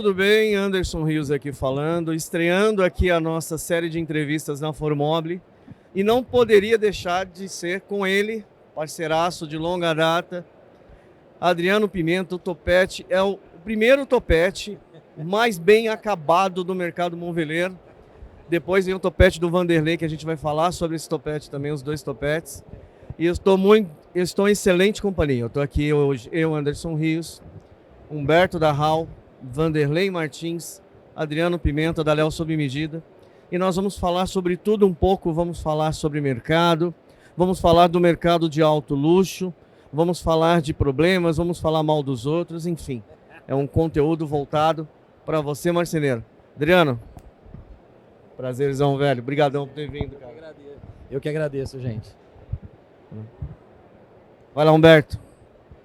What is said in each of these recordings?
tudo bem? Anderson Rios aqui falando, estreando aqui a nossa série de entrevistas na Formobile. E não poderia deixar de ser com ele, parceiraço de longa data, Adriano Pimenta. O topete é o primeiro topete mais bem acabado do mercado moveleiro. Depois vem o topete do Vanderlei, que a gente vai falar sobre esse topete também, os dois topetes. E eu estou em excelente companhia. Eu estou aqui hoje, eu, Anderson Rios, Humberto da Hall, Vanderlei Martins, Adriano Pimenta, da Léo Sob Medida. E nós vamos falar sobre tudo um pouco, vamos falar sobre mercado, vamos falar do mercado de alto luxo, vamos falar de problemas, vamos falar mal dos outros, enfim. É um conteúdo voltado para você, marceneiro. Adriano, prazerzão, velho. Obrigadão por ter vindo, cara. Eu que agradeço, gente. Vai lá, Humberto.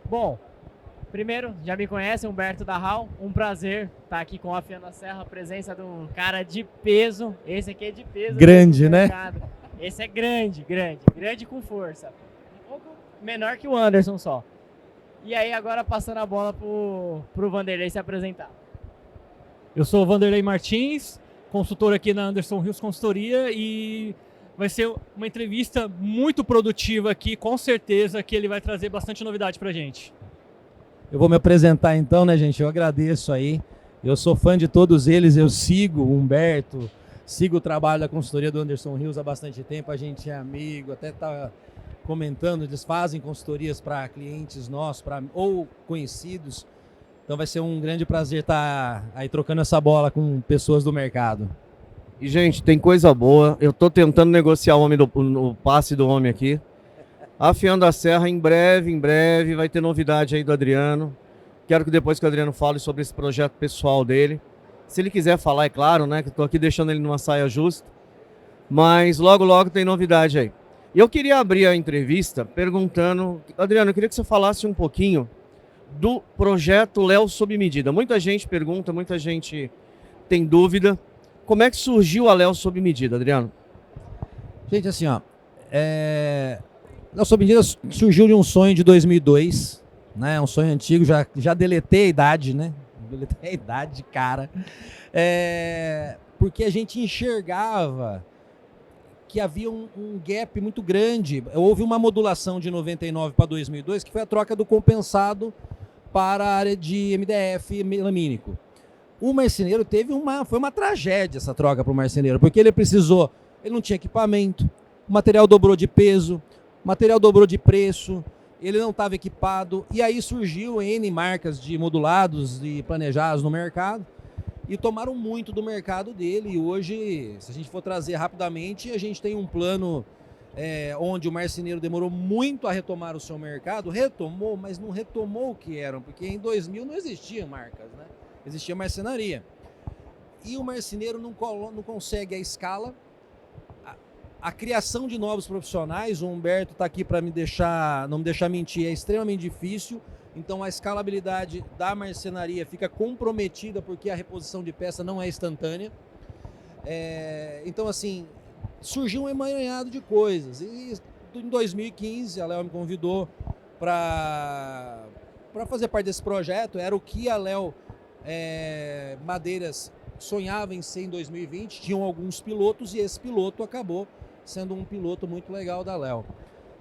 Bom, primeiro, já me conhece, Humberto da Hall. Um prazer estar aqui com a Afiando a Serra, a presença de um cara de peso. Esse aqui é de peso. Grande, né? Esse é grande com força. Um pouco menor que o Anderson só. E aí, agora passando a bola pro Vanderlei se apresentar. Eu sou o Vanderlei Martins, consultor aqui na Anderson Rios Consultoria, e vai ser uma entrevista muito produtiva aqui, com certeza que ele vai trazer bastante novidade pra gente. Eu vou me apresentar então, né, gente? Eu agradeço aí. Eu sou fã de todos eles, eu sigo o Humberto, sigo o trabalho da consultoria do Anderson Rios há bastante tempo, a gente é amigo, até tá comentando, eles fazem consultorias para clientes nossos, ou conhecidos. Então vai ser um grande prazer estar aí trocando essa bola com pessoas do mercado. E, gente, tem coisa boa. Eu tô tentando negociar o passe do homem aqui. Afiando a Serra, em breve, vai ter novidade aí do Adriano. Quero que depois que o Adriano fale sobre esse projeto pessoal dele. Se ele quiser falar, é claro, né? Que eu tô aqui deixando ele numa saia justa. Mas logo tem novidade aí. E eu queria abrir a entrevista perguntando... Adriano, eu queria que você falasse um pouquinho do projeto Léo Sob Medida. Muita gente pergunta, muita gente tem dúvida. Como é que surgiu a Léo Sob Medida, Adriano? Gente, assim, ó... Léo Sob Medida surgiu de um sonho de 2002, né? Um sonho antigo, já deletei a idade, né? Deletei a idade de cara. Porque a gente enxergava que havia um gap muito grande. Houve uma modulação de 99 para 2002, que foi a troca do compensado para a área de MDF melamínico. O marceneiro foi uma tragédia essa troca para o marceneiro, porque ele não tinha equipamento, o material dobrou de peso, o material dobrou de preço, ele não estava equipado, e aí surgiu N marcas de modulados e planejados no mercado, e tomaram muito do mercado dele. E hoje, se a gente for trazer rapidamente, a gente tem um plano onde o marceneiro demorou muito a retomar o seu mercado, retomou, mas não retomou o que eram, porque em 2000 não existiam marcas, né? Existia marcenaria. E o marceneiro não consegue a escala, a criação de novos profissionais. O Humberto está aqui para não me deixar mentir, é extremamente difícil. Então a escalabilidade da marcenaria fica comprometida porque a reposição de peça não é instantânea. Então, assim, surgiu um emaranhado de coisas. E em 2015 a Léo me convidou para fazer parte desse projeto. Era o que a Léo Madeiras sonhava em ser em 2020. Tinham alguns pilotos e esse piloto acabou sendo um piloto muito legal da Léo.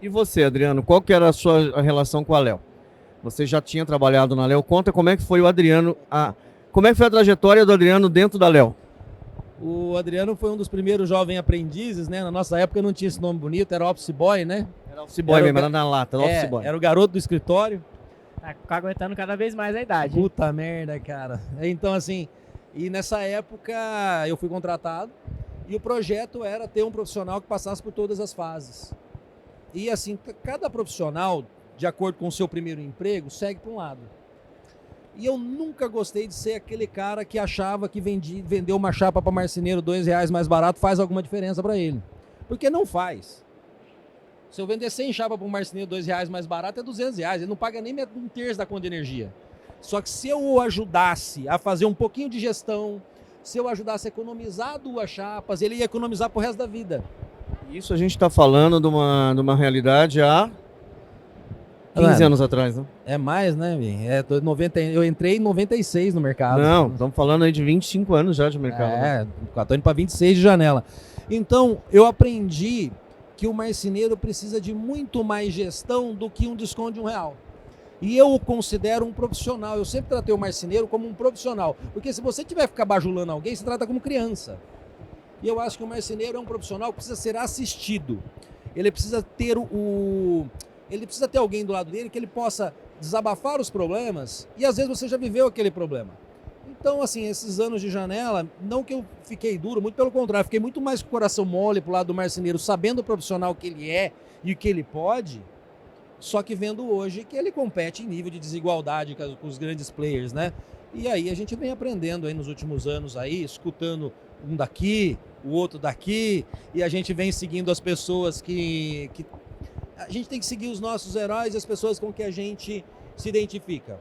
E você, Adriano, qual que era a sua relação com a Léo? Você já tinha trabalhado na Léo. Conta como é que foi o Adriano, como é que foi a trajetória do Adriano dentro da Léo? O Adriano foi um dos primeiros jovens aprendizes, né? Na nossa época não tinha esse nome bonito, era office boy, né? Era office boy mesmo, era na lata, office boy. Era o garoto do escritório. Tá aguentando cada vez mais a idade. Puta merda, cara. Então, assim, e nessa época eu fui contratado e o projeto era ter um profissional que passasse por todas as fases. E assim, cada profissional, de acordo com o seu primeiro emprego, segue para um lado. E eu nunca gostei de ser aquele cara que achava que vendeu uma chapa para marceneiro R$2 mais barato faz alguma diferença para ele. Porque não faz. Se eu vender 100 chapas para um marceneiro R$2 mais barato, é R$200. Ele não paga nem um terço da conta de energia. Só que se eu o ajudasse a fazer um pouquinho de gestão, se eu ajudasse a economizar 2 chapas, ele ia economizar pro resto da vida. Isso a gente está falando de uma realidade há 15 anos atrás, né? É mais, né, Vim? Eu entrei em 96 no mercado. Não, estamos falando aí de 25 anos já de mercado. Né? Estou indo para 26 de janela. Então, eu aprendi que o marceneiro precisa de muito mais gestão do que um desconto de R$1. E eu o considero um profissional. Eu sempre tratei o marceneiro como um profissional. Porque se você tiver que ficar bajulando alguém, você trata como criança. E eu acho que o marceneiro é um profissional que precisa ser assistido. Ele precisa ter ele precisa ter alguém do lado dele que ele possa desabafar os problemas e às vezes você já viveu aquele problema. Então, assim, esses anos de janela, não que eu fiquei duro, muito pelo contrário, fiquei muito mais com o coração mole pro lado do marceneiro, sabendo o profissional que ele é e o que ele pode, só que vendo hoje que ele compete em nível de desigualdade com os grandes players, né? E aí a gente vem aprendendo aí nos últimos anos aí, escutando um daqui, o outro daqui, e a gente vem seguindo as pessoas que a gente tem que seguir os nossos heróis e as pessoas com que a gente se identifica.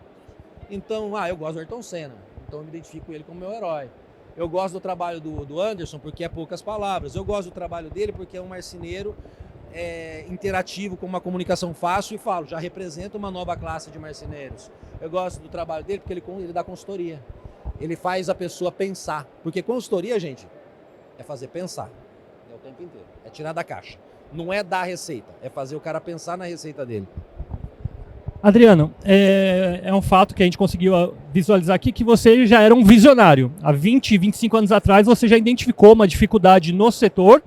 Então, eu gosto do Ayrton Senna, então eu me identifico com ele como meu herói. Eu gosto do trabalho do Anderson porque é poucas palavras. Eu gosto do trabalho dele porque é um marceneiro interativo, com uma comunicação fácil, e falo, já representa uma nova classe de marceneiros. Eu gosto do trabalho dele porque ele dá consultoria. Ele faz a pessoa pensar. Porque consultoria, gente, é fazer pensar. É o tempo inteiro. É tirar da caixa. Não é dar receita. É fazer o cara pensar na receita dele. Adriano, é um fato que a gente conseguiu visualizar aqui que você já era um visionário. Há 20, 25 anos atrás você já identificou uma dificuldade no setor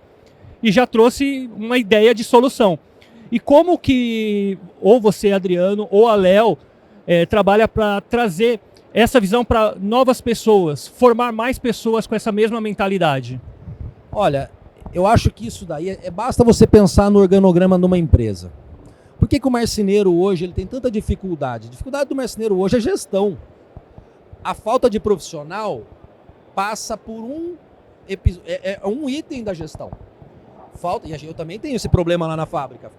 e já trouxe uma ideia de solução. E como que ou você, Adriano, ou a Léo trabalha para trazer essa visão para novas pessoas, formar mais pessoas com essa mesma mentalidade? Olha, eu acho que isso daí basta você pensar no organograma de uma empresa. Por que o marceneiro hoje ele tem tanta dificuldade? A dificuldade do marceneiro hoje é gestão. A falta de profissional passa por um item da gestão. E eu também tenho esse problema lá na fábrica.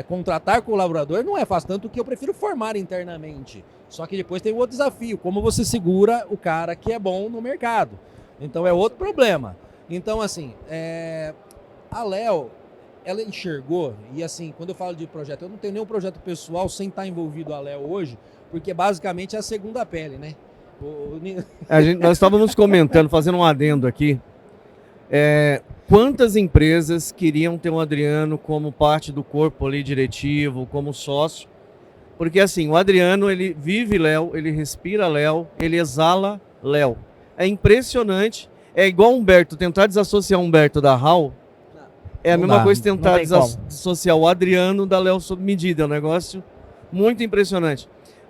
Contratar colaborador não é fácil, tanto que eu prefiro formar internamente. Só que depois tem outro desafio, como você segura o cara que é bom no mercado. Então é outro problema. Então, assim, a Léo, ela enxergou, e assim, quando eu falo de projeto, eu não tenho nenhum projeto pessoal sem estar envolvido a Léo hoje, porque basicamente é a segunda pele, né? Nós estávamos comentando, fazendo um adendo aqui, quantas empresas queriam ter um Adriano como parte do corpo ali diretivo, como sócio, porque assim, o Adriano, ele vive Léo, ele respira Léo, ele exala Léo. É impressionante, é igual o Humberto, tentar desassociar o Humberto da Hall, é a mesma coisa tentar dissociar o Adriano da Léo sob medida, é um negócio muito impressionante.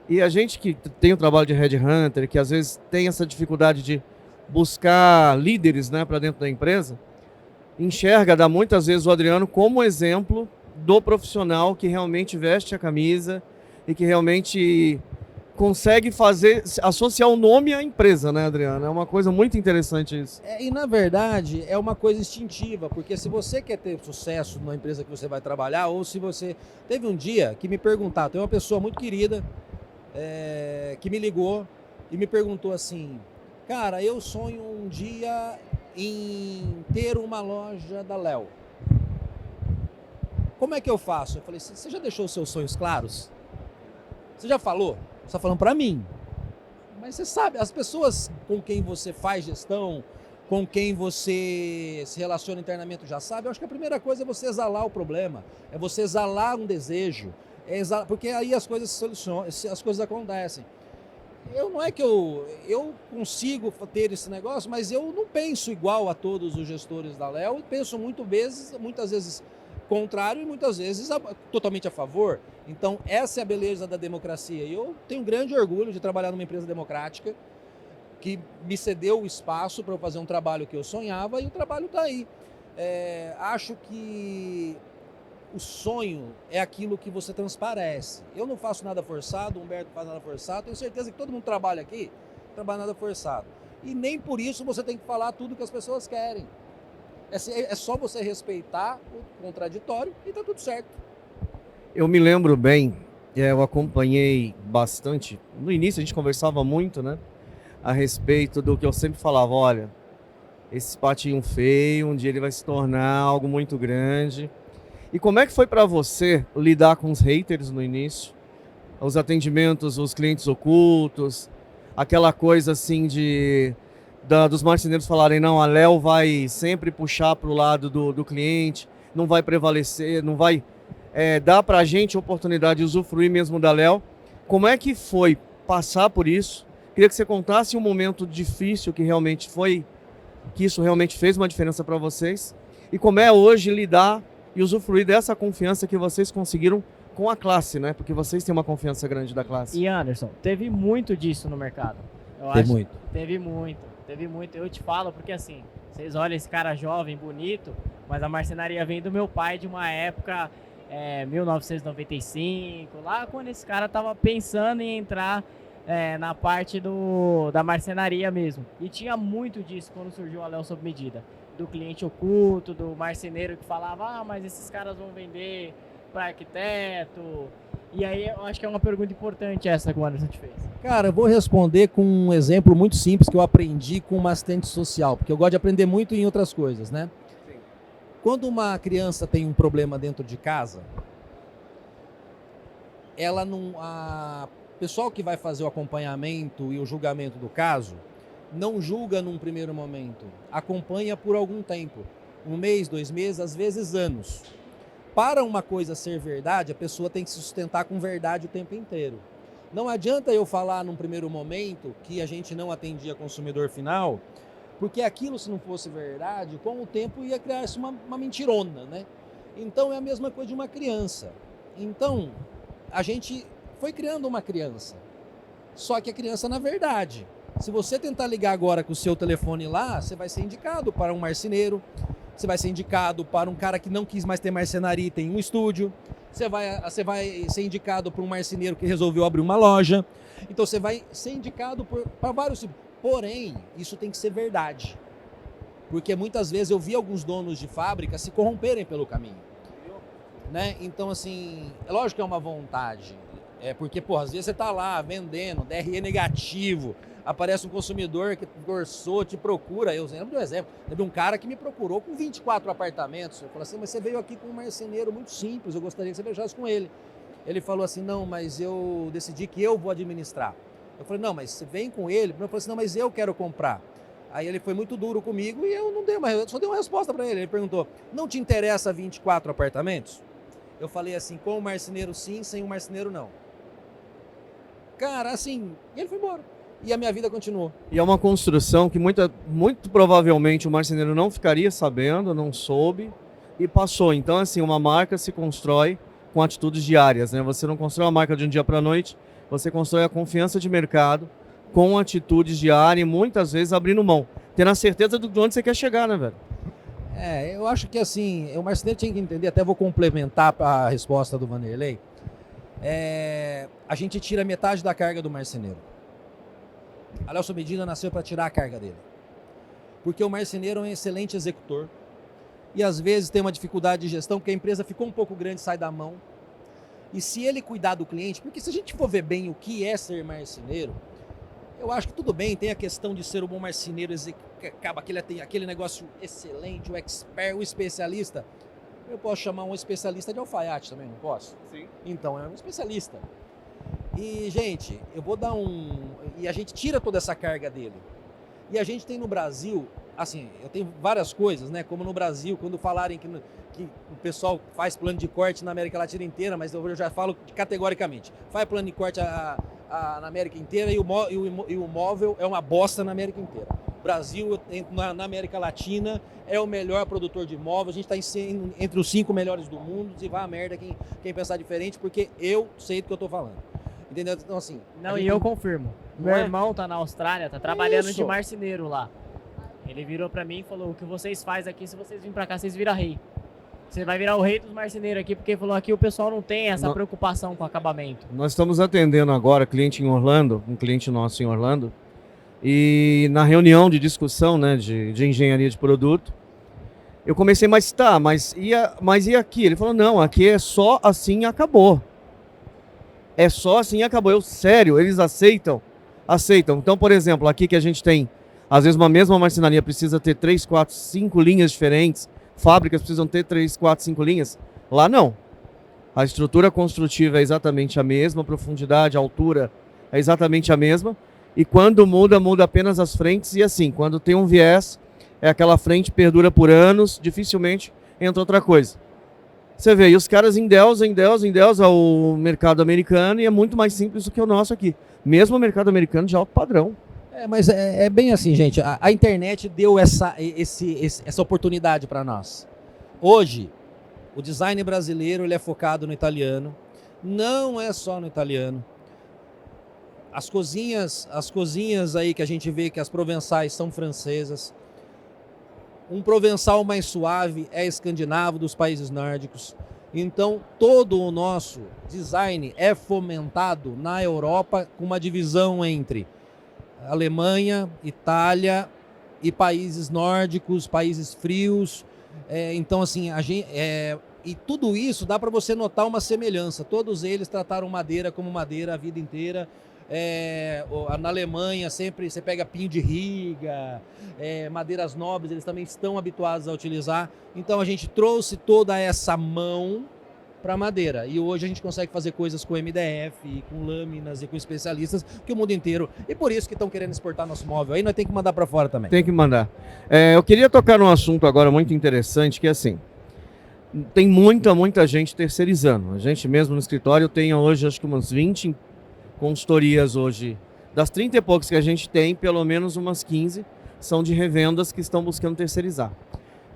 E a gente que tem o trabalho de headhunter, que às vezes tem essa dificuldade de buscar líderes, né, para dentro da empresa, dá muitas vezes o Adriano como exemplo do profissional que realmente veste a camisa e que realmente consegue associar o nome à empresa, né, Adriano? É uma coisa muito interessante isso. E na verdade é uma coisa instintiva, porque se você quer ter sucesso na empresa que você vai trabalhar, ou se você... Teve um dia que me perguntaram, tem uma pessoa muito querida que me ligou e me perguntou assim, cara, eu sonho um dia em ter uma loja da Léo. Como é que eu faço? Eu falei, você já deixou os seus sonhos claros? Você já falou? Você está falando para mim. Mas você sabe, as pessoas com quem você faz gestão, com quem você se relaciona internamente já sabe, eu acho que a primeira coisa é você exalar o problema, é você exalar um desejo, porque aí as coisas se solucionam, as coisas acontecem. Não é que eu consigo ter esse negócio, mas eu não penso igual a todos os gestores da Léo, e penso muitas vezes contrário e muitas vezes totalmente a favor. Então essa é a beleza da democracia. E eu tenho grande orgulho de trabalhar numa empresa democrática que me cedeu o espaço para eu fazer um trabalho que eu sonhava, e o trabalho está aí. Acho que o sonho é aquilo que você transparece. Eu não faço nada forçado, o Humberto não faz nada forçado, tenho certeza que todo mundo trabalha aqui, não trabalha nada forçado. E nem por isso você tem que falar tudo que as pessoas querem. É só você respeitar o contraditório e tá tudo certo. Eu me lembro bem, eu acompanhei bastante, no início a gente conversava muito, né, a respeito do que eu sempre falava, olha, esse patinho feio, um dia ele vai se tornar algo muito grande. E como é que foi para você lidar com os haters no início? Os atendimentos, os clientes ocultos, aquela coisa assim dos marceneiros falarem, não, a Léo vai sempre puxar para o lado do cliente, não vai prevalecer, não vai dar para a gente a oportunidade de usufruir mesmo da Léo. Como é que foi passar por isso? Queria que você contasse um momento difícil que isso realmente fez uma diferença para vocês. E como é hoje lidar e usufruir dessa confiança que vocês conseguiram com a classe, né? Porque vocês têm uma confiança grande da classe. E Anderson, teve muito disso no mercado. Teve muito. Eu te falo porque assim, vocês olham esse cara jovem, bonito, mas a marcenaria vem do meu pai de uma época, 1995, lá quando esse cara tava pensando em entrar na parte da marcenaria mesmo. E tinha muito disso quando surgiu a Léo Sob Medida. Do cliente oculto, do marceneiro que falava, mas esses caras vão vender para arquiteto. E aí eu acho que é uma pergunta importante essa que o Anderson te fez. Cara, eu vou responder com um exemplo muito simples que eu aprendi com uma assistente social, porque eu gosto de aprender muito em outras coisas, né? Sim. Quando uma criança tem um problema dentro de casa, o pessoal que vai fazer o acompanhamento e o julgamento do caso não julga num primeiro momento, acompanha por algum tempo, 1 mês, 2 meses, às vezes anos. Para uma coisa ser verdade, a pessoa tem que se sustentar com verdade o tempo inteiro. Não adianta eu falar num primeiro momento que a gente não atendia consumidor final, porque aquilo, se não fosse verdade, com o tempo ia criar-se uma mentirona, né? Então é a mesma coisa de uma criança. Então, a gente foi criando uma criança. Só que a criança, na verdade, se você tentar ligar agora com o seu telefone lá, você vai ser indicado para um marceneiro, você vai ser indicado para um cara que não quis mais ter marcenaria e tem um estúdio, você vai ser indicado para um marceneiro que resolveu abrir uma loja, então você vai ser indicado para vários tipos. Porém, isso tem que ser verdade, porque muitas vezes eu vi alguns donos de fábrica se corromperem pelo caminho, né? Então, assim, é lógico que é uma vontade, porque, às vezes você tá lá vendendo, DRE negativo, aparece um consumidor que orçou, te procura. Eu lembro de um exemplo, teve um cara que me procurou com 24 apartamentos. Eu falei assim, mas você veio aqui com um marceneiro muito simples, eu gostaria que você fechasse com ele. Ele falou assim, não, mas eu decidi que eu vou administrar. Eu falei, não, mas você vem com ele? Eu falei assim, não, mas eu quero comprar. Aí ele foi muito duro comigo e eu só dei uma resposta para ele. Ele perguntou, não te interessa 24 apartamentos? Eu falei assim, com o marceneiro sim, sem o marceneiro não. Cara, assim, e ele foi embora. E a minha vida continuou. E é uma construção que muito provavelmente o marceneiro não ficaria sabendo, não soube e passou. Então, assim, uma marca se constrói com atitudes diárias, né? Você não constrói uma marca de um dia para a noite, você constrói a confiança de mercado com atitudes diárias e muitas vezes abrindo mão, tendo a certeza de onde você quer chegar, né, velho? Eu acho que assim, o marceneiro tinha que entender, até vou complementar a resposta do Vanderlei, a gente tira metade da carga do marceneiro. A Léo Sob Medida nasceu para tirar a carga dele. Porque o marceneiro é um excelente executor e às vezes tem uma dificuldade de gestão porque a empresa ficou um pouco grande, sai da mão. E se ele cuidar do cliente, porque se a gente for ver bem o que é ser marceneiro, eu acho que tudo bem, tem a questão de ser um bom marceneiro, acaba que ele tem aquele negócio excelente, o expert, o especialista. Eu posso chamar um especialista de alfaiate também, não posso? Sim. Então, é um especialista. E, gente, eu vou dar e a gente tira toda essa carga dele. E a gente tem no Brasil, assim, eu tenho várias coisas, né? Como no Brasil, quando falarem que o pessoal faz plano de corte na América Latina inteira, mas eu já falo categoricamente. Faz plano de corte na América inteira e o móvel é uma bosta na América inteira. O Brasil, na América Latina, é o melhor produtor de móvel. A gente está entre os 5 melhores do mundo. E vai a merda quem pensar diferente, porque eu sei do que eu estou falando. Entendeu? Então, assim... Não, e eu confirmo. Meu irmão tá na Austrália, tá trabalhando de marceneiro lá. Ele virou pra mim e falou, o que vocês fazem aqui, se vocês virem pra cá, vocês viram rei. Você vai virar o rei dos marceneiros aqui, porque falou aqui o pessoal não tem essa preocupação com acabamento. Nós estamos atendendo agora cliente em Orlando, um cliente nosso em Orlando, e na reunião de discussão, né, de engenharia de produto, eu comecei, mas e aqui? Ele falou, não, aqui é só assim e acabou. É só assim e acabou. Sério, eles aceitam? Aceitam. Então, por exemplo, aqui que a gente tem, às vezes uma mesma marcenaria precisa ter 3, 4, 5 linhas diferentes, fábricas precisam ter 3, 4, 5 linhas. Lá não. A estrutura construtiva é exatamente a mesma, a profundidade, a altura é exatamente a mesma. E quando muda, muda apenas as frentes. E assim, quando tem um viés, é aquela frente perdura por anos, dificilmente entra outra coisa. Você vê, e os caras endeusa o mercado americano e é muito mais simples do que o nosso aqui. Mesmo o mercado americano de alto padrão. Mas é bem assim, gente. A internet deu essa oportunidade para nós. Hoje, o design brasileiro ele é focado no italiano. Não é só no italiano. As cozinhas aí que a gente vê que as provençais são francesas. Um provençal mais suave é escandinavo, dos países nórdicos. Então, todo o nosso design é fomentado na Europa com uma divisão entre Alemanha, Itália e países nórdicos, países frios. Então, assim, e tudo isso dá para você notar uma semelhança. Todos eles trataram madeira como madeira a vida inteira. Na Alemanha sempre você pega pinho de riga, madeiras nobres, eles também estão habituados a utilizar. Então a gente trouxe toda essa mão para madeira e hoje a gente consegue fazer coisas com MDF, com lâminas e com especialistas que o mundo inteiro, e por isso que estão querendo exportar nosso móvel aí, nós temos que mandar para fora também. Tem que mandar. Eu queria tocar num assunto agora muito interessante, que é assim, tem muita gente terceirizando. A gente mesmo no escritório tem hoje acho que umas 20 consultorias hoje. Das 30 e poucos que a gente tem, pelo menos umas 15 são de revendas que estão buscando terceirizar.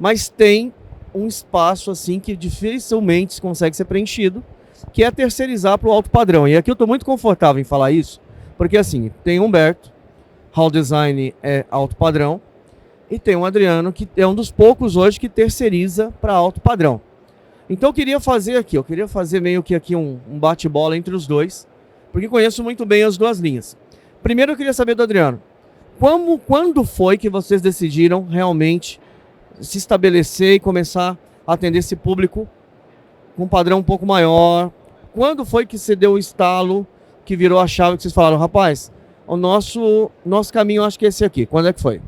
Mas tem um espaço assim que dificilmente consegue ser preenchido, que é terceirizar para o alto padrão. E aqui eu estou muito confortável em falar isso, porque assim, tem Humberto, Hall Design é alto padrão, e tem o Adriano, que é um dos poucos hoje que terceiriza para alto padrão. Então eu queria fazer meio que aqui um bate-bola entre os dois, porque conheço muito bem as duas linhas. Primeiro eu queria saber do Adriano, quando foi que vocês decidiram realmente se estabelecer e começar a atender esse público com um padrão um pouco maior? Quando foi que você deu o estalo, que virou a chave, que vocês falaram, rapaz, o nosso caminho acho que é esse aqui? Quando é que foi?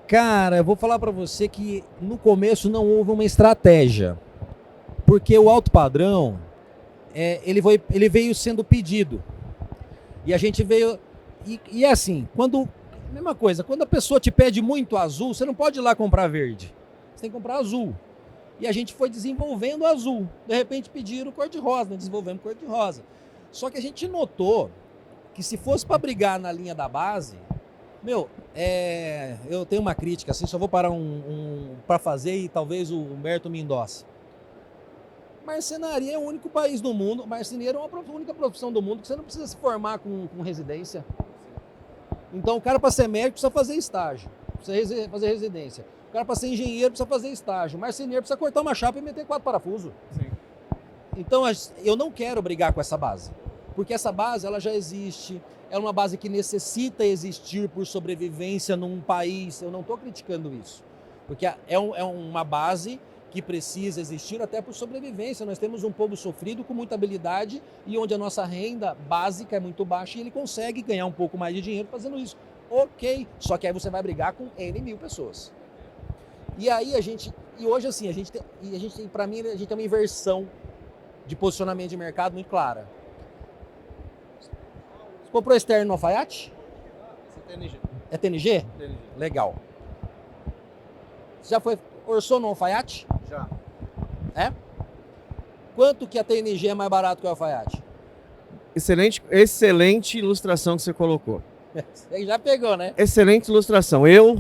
Cara, eu vou falar para você que no começo não houve uma estratégia, porque o alto padrão ele veio sendo pedido. E a gente veio... E é assim, mesma coisa, quando a pessoa te pede muito azul, você não pode ir lá comprar verde. Você tem que comprar azul. E a gente foi desenvolvendo azul. De repente pediram cor-de-rosa, né? Desenvolvendo cor-de-rosa. Só que a gente notou que se fosse para brigar na linha da base... eu tenho uma crítica, assim, só vou parar para fazer e talvez o Humberto me endosse. Marcenaria é o único país do mundo, marceneiro é a única profissão do mundo que você não precisa se formar com residência. Então o cara para ser médico precisa fazer estágio, precisa fazer residência. O cara para ser engenheiro precisa fazer estágio. Marceneiro precisa cortar uma chapa e meter 4 parafusos. Sim. Então eu não quero brigar com essa base, porque essa base ela já existe, é uma base que necessita existir por sobrevivência num país. Eu não estou criticando isso, porque é uma base que precisa existir até por sobrevivência. Nós temos um povo sofrido com muita habilidade e onde a nossa renda básica é muito baixa e ele consegue ganhar um pouco mais de dinheiro fazendo isso. Ok, só que aí você vai brigar com N mil pessoas. E aí hoje assim, para mim, a gente tem uma inversão de posicionamento de mercado muito clara. Você comprou externo no Alfaiate? TNG. É TNG? TNG. Legal. Você já orçou no Alfaiate? Já. É? Quanto que a TNG é mais barato que o Alfaiate? Excelente ilustração que você colocou. Você já pegou, né? Excelente ilustração. Eu,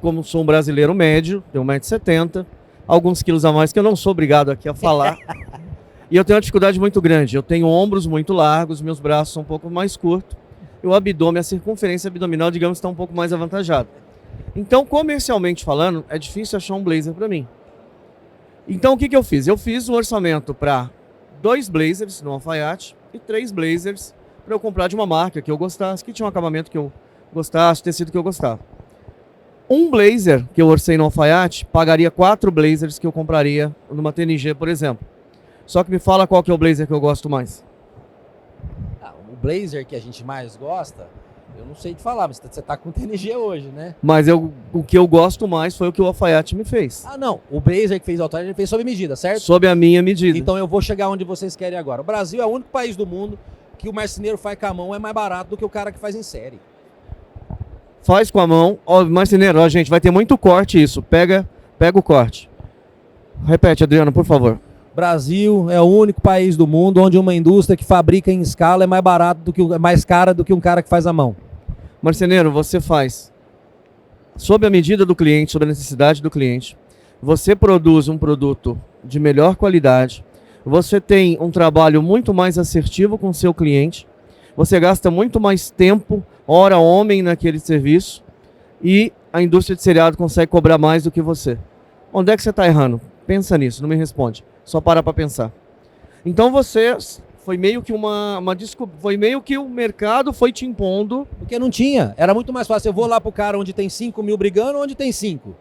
como sou um brasileiro médio, tenho 1,70 m, alguns quilos a mais que eu não sou obrigado aqui a falar. E eu tenho uma dificuldade muito grande. Eu tenho ombros muito largos, meus braços são um pouco mais curtos. E o abdômen, a circunferência abdominal, digamos, está um pouco mais avantajada. Então, comercialmente falando, é difícil achar um blazer para mim. Então, o que eu fiz? Eu fiz um orçamento para 2 blazers no Alfaiate e 3 blazers para eu comprar de uma marca que eu gostasse, que tinha um acabamento que eu gostasse, tecido que eu gostava. Um blazer que eu orcei no Alfaiate pagaria 4 blazers que eu compraria numa TNG, por exemplo. Só que me fala qual que é o blazer que eu gosto mais. O blazer que a gente mais gosta Eu não sei te falar, mas você tá com TNG hoje, né? Mas o que eu gosto mais foi o que o Alfaiate me fez. Ah, não. O Blazer que fez o Altair, ele fez sob medida, certo? Sob a minha medida. Então eu vou chegar onde vocês querem agora. O Brasil é o único país do mundo que o marceneiro faz com a mão é mais barato do que o cara que faz em série. Faz com a mão. Ó, marceneiro, ó, gente, vai ter muito corte isso. Pega o corte. Repete, Adriano, por favor. Brasil é o único país do mundo onde uma indústria que fabrica em escala é mais barato do que mais cara do que um cara que faz à mão. Marceneiro, você faz sob a medida do cliente, sob a necessidade do cliente. Você produz um produto de melhor qualidade. Você tem um trabalho muito mais assertivo com o seu cliente. Você gasta muito mais tempo, hora homem naquele serviço. E a indústria de seriado consegue cobrar mais do que você. Onde é que você está errando? Pensa nisso, não me responde. Só para pensar. Então você foi meio que foi meio que o mercado foi te impondo. Porque não tinha. Era muito mais fácil. Eu vou lá pro cara onde tem 5 mil brigando ou onde tem 5.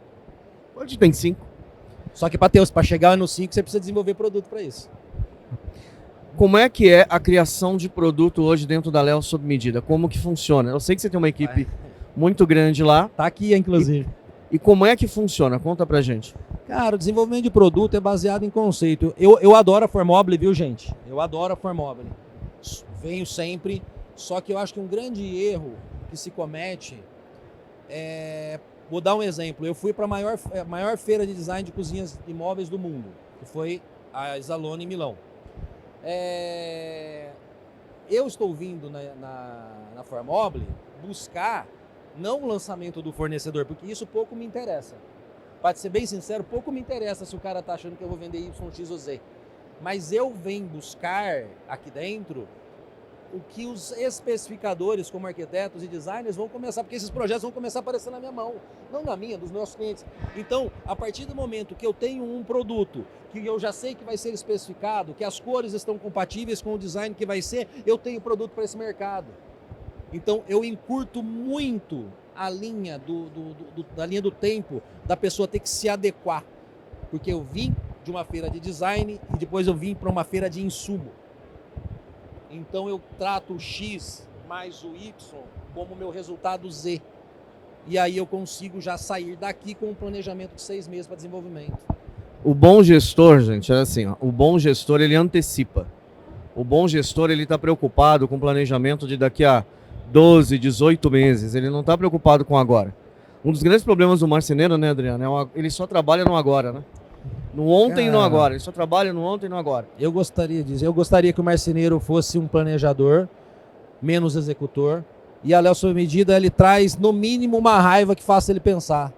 Hoje tem 5. Só que para chegar no 5 você precisa desenvolver produto para isso. Como é que é a criação de produto hoje dentro da Léo sob medida? Como que funciona? Eu sei que você tem uma equipe muito grande lá. Tá aqui, inclusive. E como é que funciona? Conta pra gente. Cara, o desenvolvimento de produto é baseado em conceito. Eu adoro a Formobile, viu, gente? Eu adoro a Formobile. Venho sempre. Só que eu acho que um grande erro que se comete é... Vou dar um exemplo. Eu fui para a maior feira de design de cozinhas e móveis do mundo, que foi a Isalone em Milão. Eu estou vindo na Formobile buscar não o lançamento do fornecedor, porque isso pouco me interessa. Para ser bem sincero, pouco me interessa se o cara está achando que eu vou vender Y, X ou Z. Mas eu venho buscar aqui dentro o que os especificadores, como arquitetos e designers, vão começar, porque esses projetos vão começar a aparecer na minha mão, não na minha, dos meus clientes. Então, a partir do momento que eu tenho um produto, que eu já sei que vai ser especificado, que as cores estão compatíveis com o design que vai ser, eu tenho produto para esse mercado. Então, eu encurto muito a linha da linha do tempo da pessoa ter que se adequar. Porque eu vim de uma feira de design e depois eu vim para uma feira de insumo. Então eu trato o X mais o Y como meu resultado Z. E aí eu consigo já sair daqui com um planejamento de 6 meses para desenvolvimento. O bom gestor, gente, é assim, ó, o bom gestor ele antecipa. O bom gestor ele está preocupado com o planejamento de daqui a 12, 18 meses. Ele não está preocupado com agora. Um dos grandes problemas do marceneiro, né, Adriano, ele só trabalha no agora, né? No ontem e no agora. Ele só trabalha no ontem e no agora. Eu gostaria que o marceneiro fosse um planejador, menos executor. E a Léo sob medida, ele traz no mínimo uma raiva que faça ele pensar.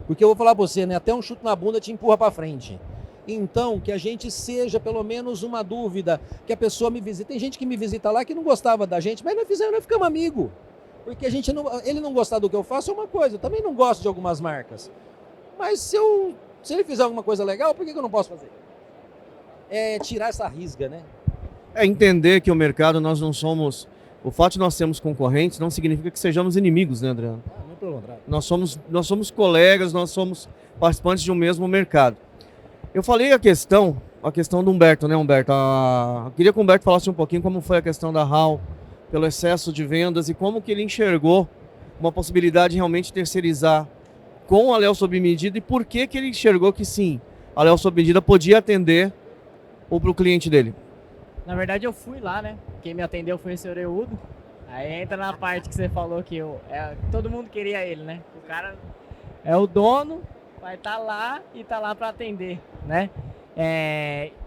Porque eu vou falar pra você, né? Até um chute na bunda te empurra pra frente. Então, que a gente seja pelo menos uma dúvida, que a pessoa me visite. Tem gente que me visita lá que não gostava da gente, mas nós ficamos amigos. Porque ele não gostar do que eu faço é uma coisa. Eu também não gosto de algumas marcas. Mas se ele fizer alguma coisa legal, por que eu não posso fazer? É tirar essa risga, né? É entender que o mercado, nós não somos... O fato de nós sermos concorrentes não significa que sejamos inimigos, né, Adriano? Não, pelo contrário. Nós somos colegas, nós somos participantes de um mesmo mercado. Eu falei a questão do Humberto, né, Humberto? Eu queria que o Humberto falasse um pouquinho como foi a questão da HAL, pelo excesso de vendas e como que ele enxergou uma possibilidade de realmente terceirizar com a Léo sob medida e por que ele enxergou que sim, a Léo sob medida podia atender para o cliente dele. Na verdade eu fui lá, né? Quem me atendeu foi o senhor Eudo. Aí entra na parte que você falou que todo mundo queria ele, né? O cara é o dono, vai estar lá e tá lá para atender, né?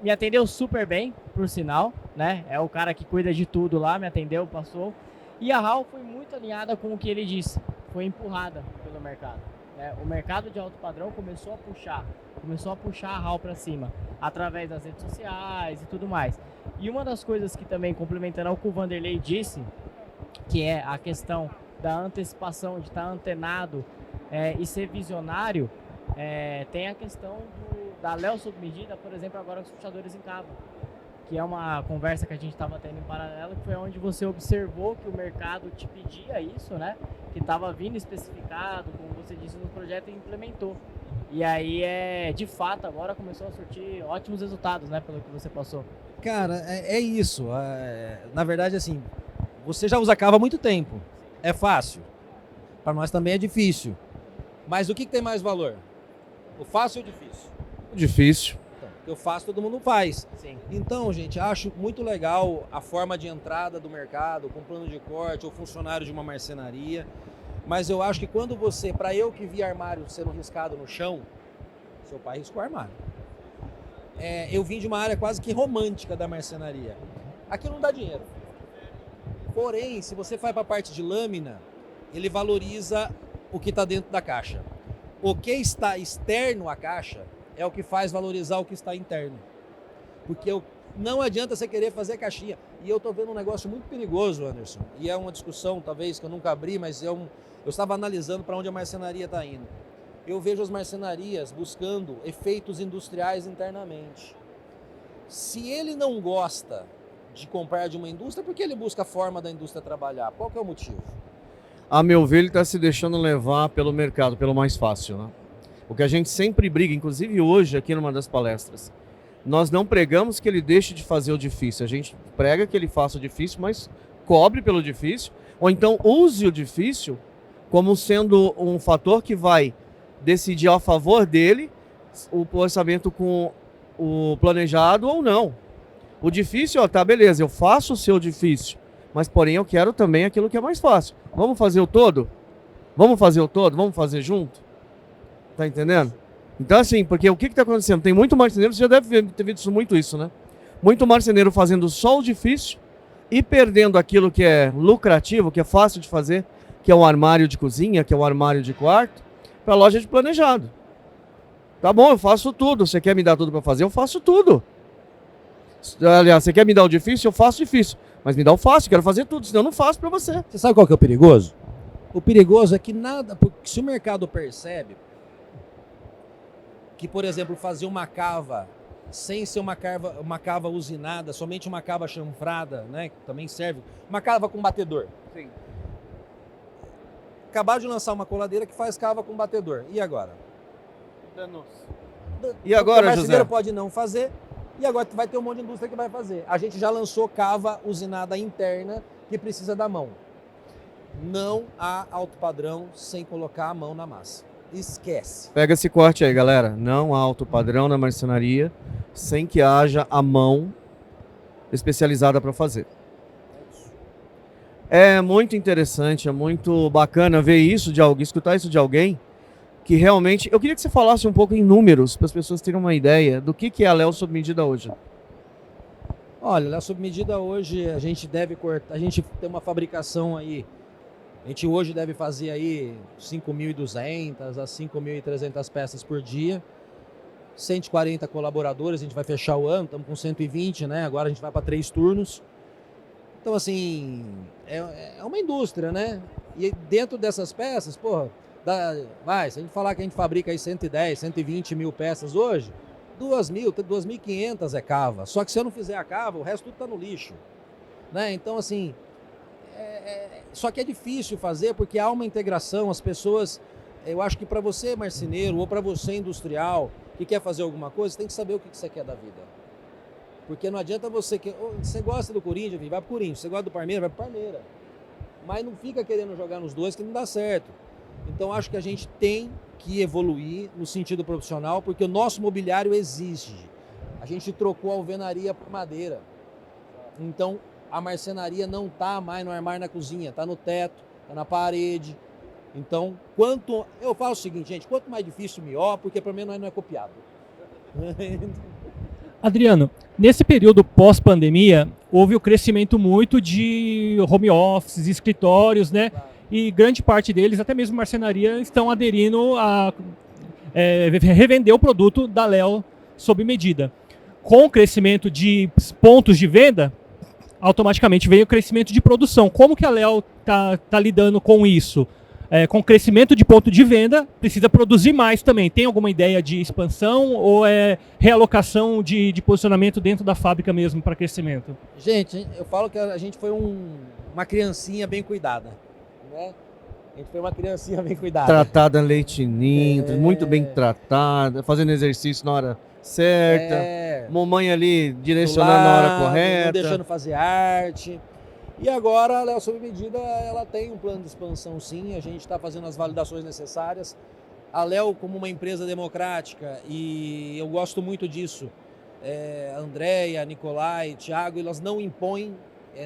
Me atendeu super bem, por sinal, né? É o cara que cuida de tudo lá, me atendeu, passou. E a HAL foi muito alinhada com o que ele disse, foi empurrada pelo mercado. O mercado de alto padrão começou a puxar a HAL para cima, através das redes sociais e tudo mais. E uma das coisas que também, complementando ao que o Vanderlei disse, que é a questão da antecipação, de estar antenado e ser visionário, tem a questão da Léo sob medida, por exemplo, agora com os puxadores em cabo, que é uma conversa que a gente estava tendo em paralelo, que foi onde você observou que o mercado te pedia isso, né? Que estava vindo especificado, como você disse no projeto, e implementou. E aí, de fato, agora começou a surtir ótimos resultados, né? Pelo que você passou. Cara, é isso. Na verdade, assim, você já usa cava há muito tempo. É fácil. Para nós também é difícil. Mas o que tem mais valor? O fácil ou o difícil? Difícil. Então, o que eu faço, todo mundo faz. Sim. Então, gente, acho muito legal a forma de entrada do mercado, com plano de corte ou funcionário de uma marcenaria. Mas eu acho que quando você, para eu que vi armário sendo riscado no chão, seu pai riscou armário. Eu vim de uma área quase que romântica da marcenaria. Aqui não dá dinheiro. Porém, se você vai para a parte de lâmina, ele valoriza o que está dentro da caixa. O que está externo à caixa é o que faz valorizar o que está interno. Porque não adianta você querer fazer caixinha. E eu estou vendo um negócio muito perigoso, Anderson. E é uma discussão, talvez, que eu nunca abri, mas eu estava analisando para onde a marcenaria está indo. Eu vejo as marcenarias buscando efeitos industriais internamente. Se ele não gosta de comprar de uma indústria, por que ele busca a forma da indústria trabalhar? Qual que é o motivo? A meu ver, ele está se deixando levar pelo mercado, pelo mais fácil, né? O que a gente sempre briga, inclusive hoje aqui numa das palestras, nós não pregamos que ele deixe de fazer o difícil, a gente prega que ele faça o difícil, mas cobre pelo difícil, ou então use o difícil como sendo um fator que vai decidir a favor dele o orçamento com o planejado ou não. O difícil, ó, tá, beleza, eu faço o seu difícil, mas porém eu quero também aquilo que é mais fácil. Vamos fazer o todo? Vamos fazer o todo? Vamos fazer junto? Tá entendendo? Então assim, porque o que está acontecendo? Tem muito marceneiro, você já deve ter visto muito isso, né? Muito marceneiro fazendo só o difícil e perdendo aquilo que é lucrativo, que é fácil de fazer, que é o armário de cozinha, que é o armário de quarto, para a loja de planejado. Tá bom, eu faço tudo. Você quer me dar tudo para fazer? Eu faço tudo. Aliás, você quer me dar o difícil? Eu faço difícil. Mas me dá o fácil, eu quero fazer tudo, senão eu não faço para você. Você sabe qual que é o perigoso? O perigoso é que nada, porque se o mercado percebe que, por exemplo, fazer uma cava sem ser uma cava usinada, somente uma cava chanfrada, né, que também serve, uma cava com batedor. Sim. Acabaram de lançar uma coladeira que faz cava com batedor. E agora? E agora, o marceneiro José? pode não fazer, e agora vai ter um monte de indústria que vai fazer. A gente já lançou cava usinada interna que precisa da mão. Não há alto padrão sem colocar a mão na massa. Esquece. Pega esse corte aí, galera. Não há alto padrão na marcenaria sem que haja a mão especializada para fazer. É muito interessante, é muito bacana ver isso de alguém, escutar isso de alguém que realmente... Eu queria que você falasse um pouco em números, para as pessoas terem uma ideia do que é a Léo sob medida hoje. Olha, Léo sob medida hoje a gente deve cortar, a gente tem uma fabricação aí, a gente hoje deve fazer aí 5.200 a 5.300 peças por dia, 140 colaboradores, a gente vai fechar o ano, estamos com 120, né? Agora a gente vai para 3 turnos. Então, assim, é uma indústria, né? E dentro dessas peças, porra, se a gente falar que a gente fabrica aí 110, 120 mil peças hoje, 2.500 é cava. Só que se eu não fizer a cava, o resto tudo tá no lixo, né? Então, assim, só que é difícil fazer porque há uma integração, as pessoas... Eu acho que para você, marceneiro, ou para você, industrial, que quer fazer alguma coisa, você tem que saber o que você quer da vida. Porque não adianta você... Você gosta do Corinthians, vai pro Corinthians. Você gosta do Palmeiras, vai pro Palmeiras. Mas não fica querendo jogar nos dois que não dá certo. Então acho que a gente tem que evoluir no sentido profissional, porque o nosso mobiliário exige. A gente trocou a alvenaria por madeira. Então a marcenaria não está mais no armário na cozinha, está no teto, está na parede. Então, eu falo o seguinte, gente, quanto mais difícil, melhor, porque para mim não é copiado. Adriano, nesse período pós-pandemia, houve o crescimento muito de home offices, escritórios, né? Claro. E grande parte deles, até mesmo marcenaria, estão aderindo a revender o produto da Léo sob medida. Com o crescimento de pontos de venda, automaticamente veio o crescimento de produção. Como que a Léo tá lidando com isso? Com o crescimento de ponto de venda, precisa produzir mais também. Tem alguma ideia de expansão ou é realocação de posicionamento dentro da fábrica mesmo para crescimento? Gente, eu falo que a gente foi uma criancinha bem cuidada, né? A gente foi uma criancinha bem cuidada. Tratada leitinho, muito bem tratada, fazendo exercício na hora certa, mamãe ali direcionando na hora correta. Não deixando fazer arte. E agora a Léo Sob Medida, ela tem um plano de expansão sim, a gente está fazendo as validações necessárias. A Léo, como uma empresa democrática, e eu gosto muito disso, Andréia, Nicolai, Thiago, elas não impõem,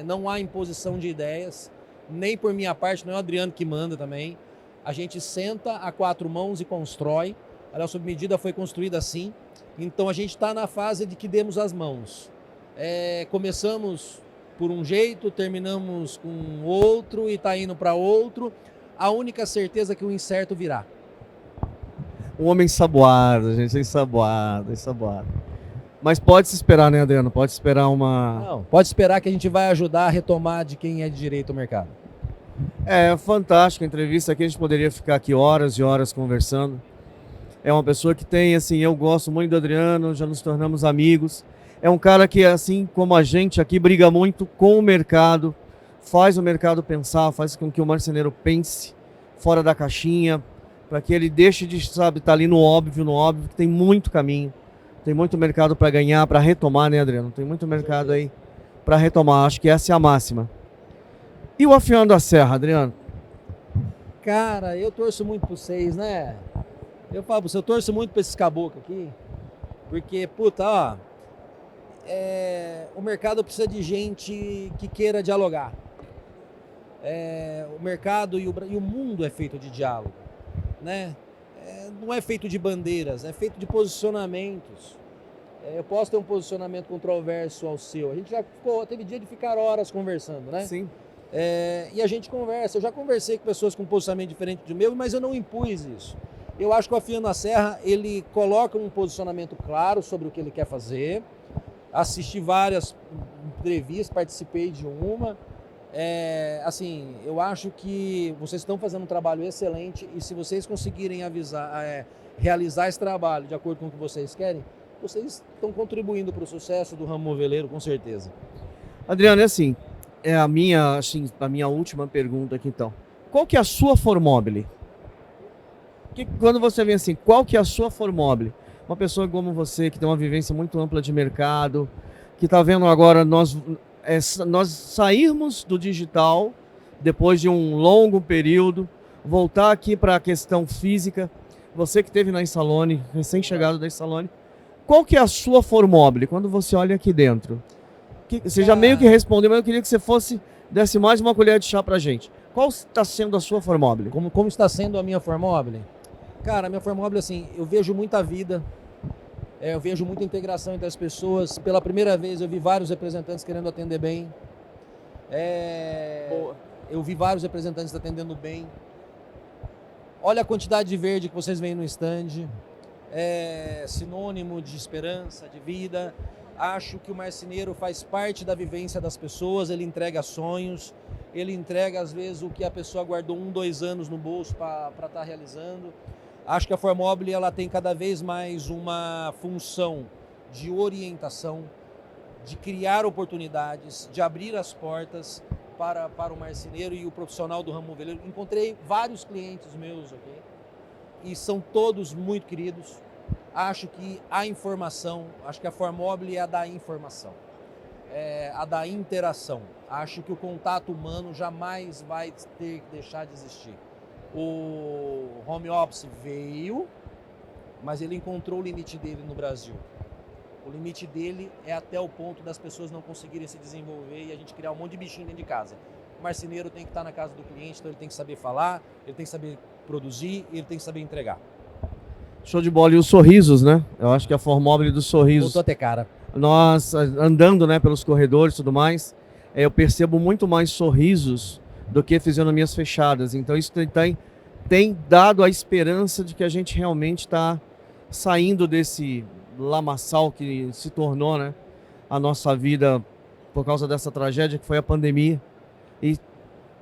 não há imposição de ideias, nem por minha parte, não é o Adriano que manda também. A gente senta a quatro mãos e constrói. A Léo Sob Medida foi construída assim, então a gente está na fase de que demos as mãos. Começamos por um jeito, terminamos com outro e está indo para outro. A única certeza é que o incerto virá. Um homem ensaboado, gente, ensaboado. Mas pode se esperar, né, Adriano? Pode esperar uma... Não, pode esperar que a gente vai ajudar a retomar de quem é de direito o mercado. É fantástico a entrevista aqui, a gente poderia ficar aqui horas e horas conversando. É uma pessoa que tem, assim, eu gosto muito do Adriano, já nos tornamos amigos. É um cara que, assim como a gente aqui, briga muito com o mercado, faz o mercado pensar, faz com que o marceneiro pense fora da caixinha, para que ele deixe de, sabe, estar ali no óbvio, que tem muito caminho, tem muito mercado para ganhar, para retomar, né, Adriano? Tem muito mercado aí para retomar, acho que essa é a máxima. E o Afiando a Serra, Adriano? Cara, eu torço muito para vocês, né? Eu falo pra você, eu torço muito para esses caboclos aqui, porque, puta, ó, o mercado precisa de gente que queira dialogar. O mercado e o mundo é feito de diálogo, né? Não é feito de bandeiras, é feito de posicionamentos. Eu posso ter um posicionamento controverso ao seu. A gente já teve dia de ficar horas conversando, né? Sim. E a gente conversa. Eu já conversei com pessoas com um posicionamento diferente do meu, mas eu não impus isso. Eu acho que o Afiando a Serra, ele coloca um posicionamento claro sobre o que ele quer fazer. Assisti várias entrevistas, participei de uma. Assim, eu acho que vocês estão fazendo um trabalho excelente e se vocês conseguirem realizar esse trabalho de acordo com o que vocês querem, vocês estão contribuindo para o sucesso do ramo moveleiro, com certeza. Adriano, é assim, a minha última pergunta aqui então. Qual que é a sua Formobile? Quando você vem assim, qual que é a sua Formobile? Uma pessoa como você, que tem uma vivência muito ampla de mercado, que está vendo agora nós sairmos do digital, depois de um longo período, voltar aqui para a questão física. Você que esteve na Insalone, recém-chegado da Insalone, qual que é a sua Formobile, quando você olha aqui dentro? Você já meio que respondeu, mas eu queria que você desse mais uma colher de chá para a gente. Qual está sendo a sua Formobile? Como está sendo a minha Formobile? Cara, a minha Formobile, assim, eu vejo muita vida, eu vejo muita integração entre as pessoas. Pela primeira vez eu vi vários representantes querendo atender bem. Eu vi vários representantes atendendo bem. Olha a quantidade de verde que vocês veem no stand. É sinônimo de esperança, de vida. Acho que o marceneiro faz parte da vivência das pessoas, ele entrega sonhos, ele entrega às vezes o que a pessoa guardou 1, 2 anos no bolso para estar realizando. Acho que a Formobile ela tem cada vez mais uma função de orientação, de criar oportunidades, de abrir as portas para o marceneiro e o profissional do ramo moveleiro. Encontrei vários clientes meus aqui e são todos muito queridos. Acho que a informação, acho que a Formobile é a da informação, a da interação. Acho que o contato humano jamais vai ter que deixar de existir. O home office veio, mas ele encontrou o limite dele no Brasil. O limite dele é até o ponto das pessoas não conseguirem se desenvolver e a gente criar um monte de bichinho dentro de casa. O marceneiro tem que estar na casa do cliente, então ele tem que saber falar, ele tem que saber produzir e ele tem que saber entregar. Show de bola. E os sorrisos, né? Eu acho que a Formobile dos sorrisos. Voltou a ter cara. Nós, andando, né, pelos corredores e tudo mais, eu percebo muito mais sorrisos do que fisionomias fechadas. Então isso tem dado a esperança de que a gente realmente está saindo desse lamaçal que se tornou, né, a nossa vida por causa dessa tragédia que foi a pandemia. E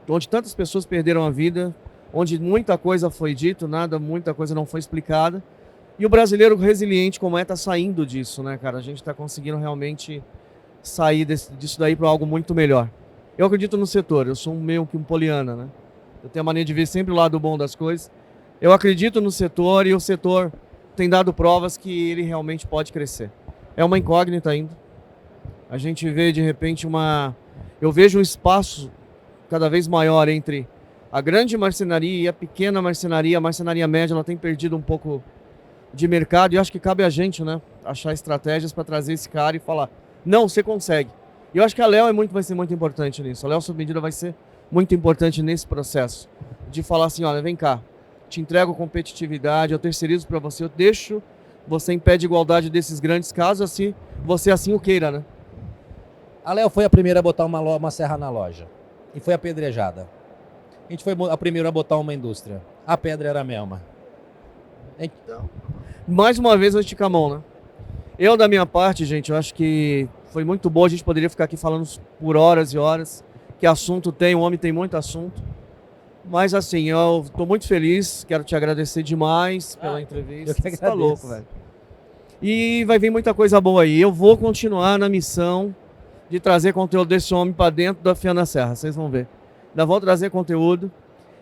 onde tantas pessoas perderam a vida, onde muita coisa foi dito, muita coisa não foi explicada. E o brasileiro resiliente como está saindo disso, né, cara? A gente está conseguindo realmente sair disso daí para algo muito melhor. Eu acredito no setor, eu sou meio que um poliana, né? Eu tenho a mania de ver sempre o lado bom das coisas. Eu acredito no setor e o setor tem dado provas que ele realmente pode crescer. É uma incógnita ainda. A gente vê, de repente, Eu vejo um espaço cada vez maior entre a grande marcenaria e a pequena marcenaria. A marcenaria média, ela tem perdido um pouco de mercado, e eu acho que cabe a gente, né, achar estratégias para trazer esse cara e falar, não, você consegue. E eu acho que a Léo vai ser muito importante nisso. A Léo Sob Medida vai ser muito importante nesse processo de falar assim, olha, vem cá, te entrego competitividade, eu terceirizo para você, eu deixo você em pé de igualdade desses grandes casos, assim, você assim o queira, né? A Léo foi a primeira a botar uma serra na loja e foi apedrejada. A gente foi a primeira a botar uma indústria. A pedra era a mesma. Então, mais uma vez eu estico a mão, né? Eu, da minha parte, gente, eu acho que foi muito bom. A gente poderia ficar aqui falando por horas e horas. Que assunto tem, o homem tem muito assunto. Mas assim, eu tô muito feliz, quero te agradecer demais pela entrevista. Eu que Você tá agradeço. louco, velho. E vai vir muita coisa boa aí. Eu vou continuar na missão de trazer conteúdo desse homem para dentro da Fia na Serra, vocês vão ver. Ainda vou trazer conteúdo.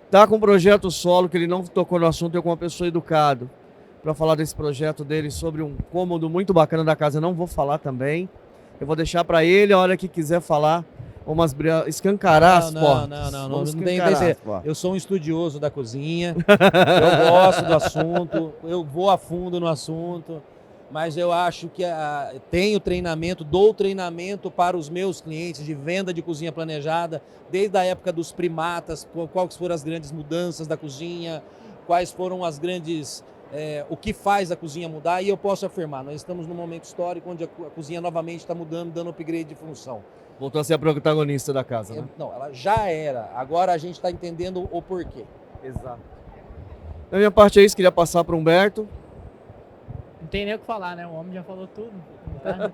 Tá com um projeto solo, que ele não tocou no assunto, eu com uma pessoa educada para falar desse projeto dele sobre um cômodo muito bacana da casa. Eu não vou falar também. Eu vou deixar para ele, a hora que quiser falar, escancarar as portas. Não tem escancarar que ser. as portas. Eu sou um estudioso da cozinha, eu gosto do assunto, eu vou a fundo no assunto, mas eu acho que tenho treinamento, dou treinamento para os meus clientes de venda de cozinha planejada, desde a época dos primatas, quais foram as grandes mudanças da cozinha, quais foram as grandes... o que faz a cozinha mudar, e eu posso afirmar, nós estamos num momento histórico onde a cozinha novamente está mudando, dando upgrade de função. Voltou a ser a protagonista da casa, né? Não, ela já era, agora a gente está entendendo o porquê. Exato. Da minha parte é isso, queria passar para o Humberto. Não tem nem o que falar, né? O homem já falou tudo.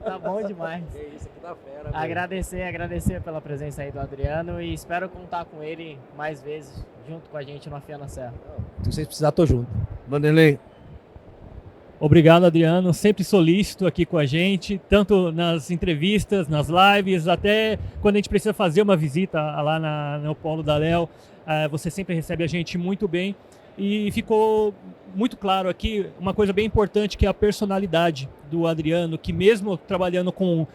Tá bom demais. É isso aqui tá fera. Agradecer pela presença aí do Adriano e espero contar com ele mais vezes junto com a gente no Fia na Serra. Se vocês precisarem, tô junto. Vanderlei. Obrigado, Adriano. Sempre solícito aqui com a gente, tanto nas entrevistas, nas lives, até quando a gente precisa fazer uma visita lá no Polo da Léo. Você sempre recebe a gente muito bem. E ficou muito claro aqui uma coisa bem importante, que é a personalidade do Adriano, que mesmo trabalhando com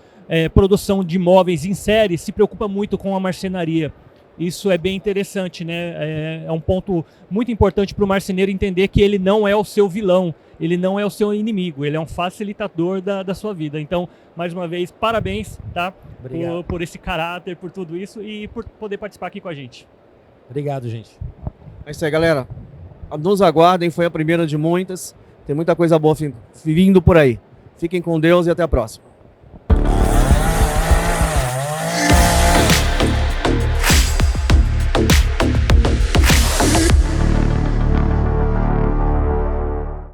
produção de móveis em série, se preocupa muito com a marcenaria. Isso é bem interessante, né? É um ponto muito importante para o marceneiro entender que ele não é o seu vilão, ele não é o seu inimigo, ele é um facilitador da sua vida. Então, mais uma vez, parabéns, tá? Por esse caráter, por tudo isso e por poder participar aqui com a gente. Obrigado, gente. É isso aí, galera. Nos aguardem, foi a primeira de muitas. Tem muita coisa boa vindo por aí. Fiquem com Deus e até a próxima.